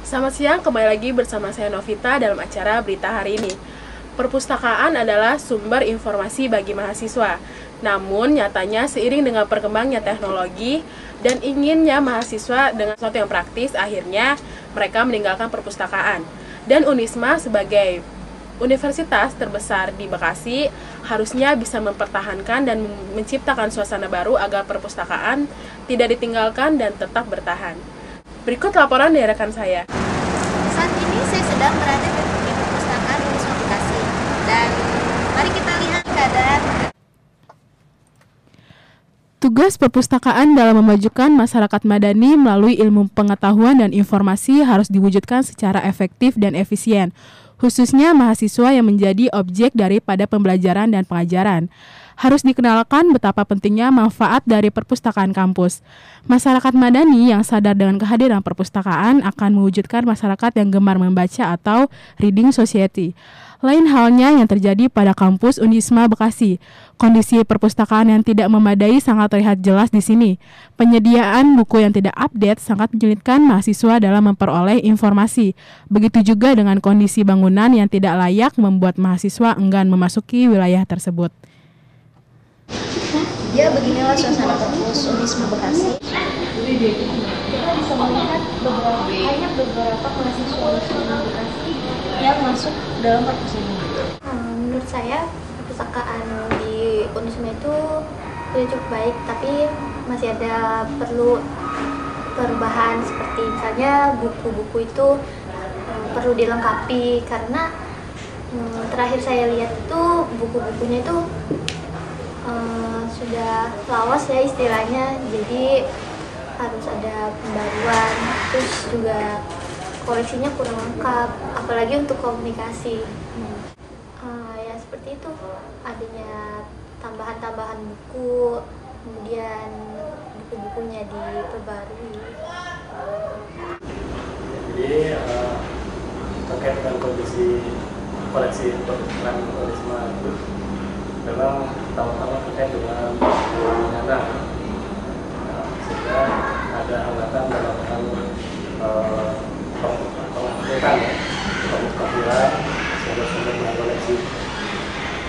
Selamat siang, kembali lagi bersama saya Novita dalam acara Berita Hari Ini. Perpustakaan adalah sumber informasi bagi mahasiswa. Namun, nyatanya seiring dengan perkembangannya teknologi dan inginnya mahasiswa dengan sesuatu yang praktis, akhirnya mereka meninggalkan perpustakaan. Dan Unisma sebagai universitas terbesar di Bekasi harusnya bisa mempertahankan dan menciptakan suasana baru agar perpustakaan tidak ditinggalkan dan tetap bertahan. Berikut laporan dari rekan saya. Saat ini saya sedang berada di perpustakaan Unisma Bekasi dan mari kita lihat keadaan. Tugas perpustakaan dalam memajukan masyarakat madani melalui ilmu pengetahuan dan informasi harus diwujudkan secara efektif dan efisien, khususnya mahasiswa yang menjadi objek daripada pembelajaran dan pengajaran. Harus dikenalkan betapa pentingnya manfaat dari perpustakaan kampus. Masyarakat madani yang sadar dengan kehadiran perpustakaan akan mewujudkan masyarakat yang gemar membaca atau reading society. Lain halnya yang terjadi pada kampus Unisma Bekasi. Kondisi perpustakaan yang tidak memadai sangat terlihat jelas di sini. Penyediaan buku yang tidak update sangat menyulitkan mahasiswa dalam memperoleh informasi. Begitu juga dengan kondisi bangunan yang tidak layak membuat mahasiswa enggan memasuki wilayah tersebut. Ya, beginilah suasana kampus Unisma Bekasi. Kita bisa melihat beberapa mahasiswa Unisma Bekasi yang masuk dalam kampus ini. Menurut saya perpustakaan di Unisma itu sudah cukup baik, tapi masih ada perlu perubahan, seperti misalnya buku-buku itu perlu dilengkapi, karena terakhir saya lihat itu buku-bukunya itu sudah lawas ya istilahnya, jadi harus ada pembaruan. Terus juga koleksinya kurang lengkap, apalagi untuk komunikasi. Ya seperti itu, adanya tambahan-tambahan buku, kemudian buku-bukunya diperbarui. Jadi terkait dengan kondisi koleksi perpustakaan Unisma itu memang pertama-tama terkait dengan penyandang, sehingga ada hambatan dalam hal pengumpulan pengumpulan sumber-sumber koleksi.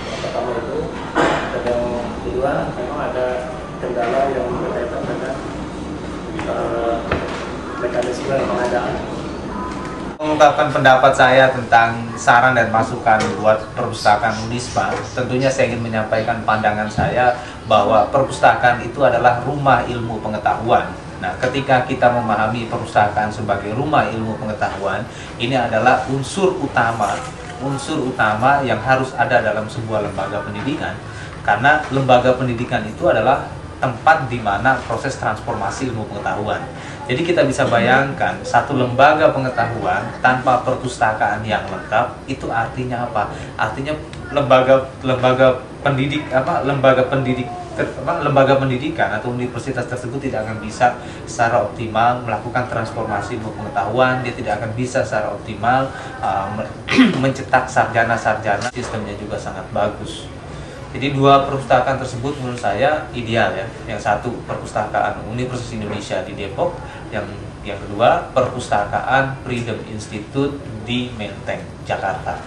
Yang pertama itu, dan yang kedua memang ada kendala yang berkaitan dengan mekanisme pengadaan. Mengungkapkan pendapat saya tentang saran dan masukan buat perpustakaan Unisma, tentunya saya ingin menyampaikan pandangan saya bahwa perpustakaan itu adalah rumah ilmu pengetahuan. Nah, ketika kita memahami perpustakaan sebagai rumah ilmu pengetahuan, ini adalah unsur utama yang harus ada dalam sebuah lembaga pendidikan. Karena lembaga pendidikan itu adalah tempat di mana proses transformasi ilmu pengetahuan. Jadi kita bisa bayangkan satu lembaga pengetahuan tanpa perpustakaan yang lengkap itu artinya apa? Artinya lembaga pendidikan atau universitas tersebut tidak akan bisa secara optimal melakukan transformasi ilmu pengetahuan. Dia tidak akan bisa secara optimal mencetak sarjana-sarjana. Sistemnya juga sangat bagus. Jadi dua perpustakaan tersebut menurut saya ideal ya. Yang satu perpustakaan Universitas Indonesia di Depok, yang kedua perpustakaan Freedom Institute di Menteng, Jakarta.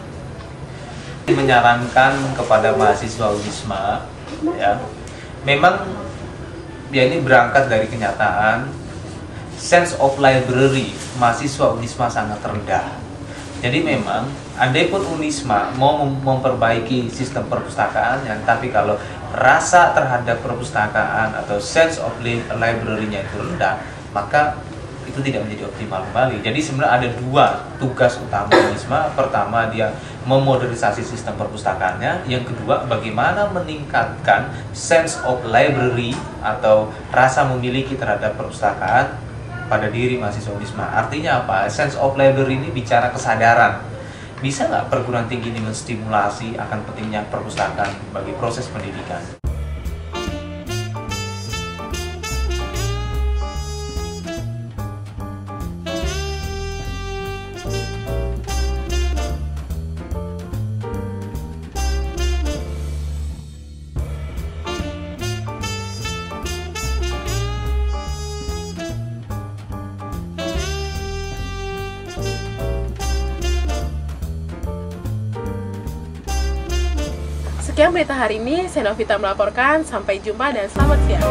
Menyarankan kepada mahasiswa Unisma ya, memang ya ini berangkat dari kenyataan sense of library mahasiswa Unisma sangat rendah. Jadi memang andai pun Unisma mau memperbaiki sistem perpustakaannya, tapi kalau rasa terhadap perpustakaan atau sense of library-nya itu rendah, maka itu tidak menjadi optimal kembali. Jadi sebenarnya ada dua tugas utama Unisma. Pertama, dia memodernisasi sistem perpustakaannya. Yang kedua, bagaimana meningkatkan sense of library atau rasa memiliki terhadap perpustakaan pada diri mahasiswa Unisma. Artinya apa? Sense of library ini bicara kesadaran. Bisa nggak perguruan tinggi ini menstimulasi akan pentingnya perpustakaan bagi proses pendidikan? Sekian berita hari ini, saya Novita melaporkan. Sampai jumpa dan selamat siang.